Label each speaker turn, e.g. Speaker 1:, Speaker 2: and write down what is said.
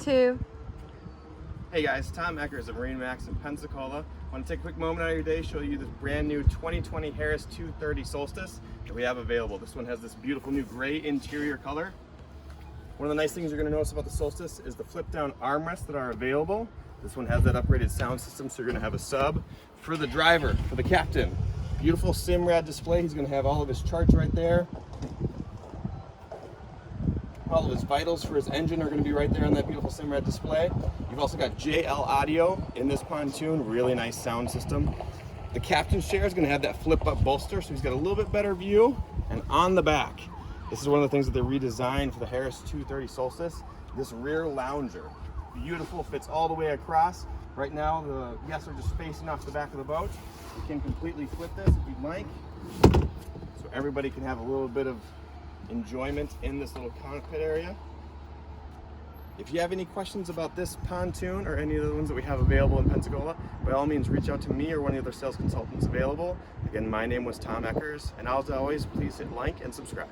Speaker 1: 2.
Speaker 2: Hey guys, Tom Eckers of MarineMax in Pensacola. I want to take a quick moment out of your day, show you this brand new 2020 Harris 230 Solstice that we have available. This one has this beautiful new gray interior color. One of the nice things you're going to notice about the Solstice is the flip down armrests that are available. This one has that upgraded sound system, so you're going to have a sub for the driver, for the captain. Beautiful SIMRAD display. He's going to have all of his charts right there. All of his vitals for his engine are going to be right there on that beautiful SIMRAD display. You've also got JL audio in this pontoon, really nice sound system. The captain's chair is going to have that flip up bolster, so he's got a little bit better view. And on the back, this is one of the things that they redesigned for the Harris 230 Solstice, this rear lounger. Beautiful, fits all the way across. Right now the guests are just facing off the back of the boat. You can completely flip this if you'd like, so everybody can have a little bit of enjoyment in this little cockpit area. If you have any questions about this pontoon or any of the ones that we have available in Pensacola, by all means reach out to me or one of the other sales consultants available. Again, my name was Tom Eckers, and as always, please hit like and subscribe.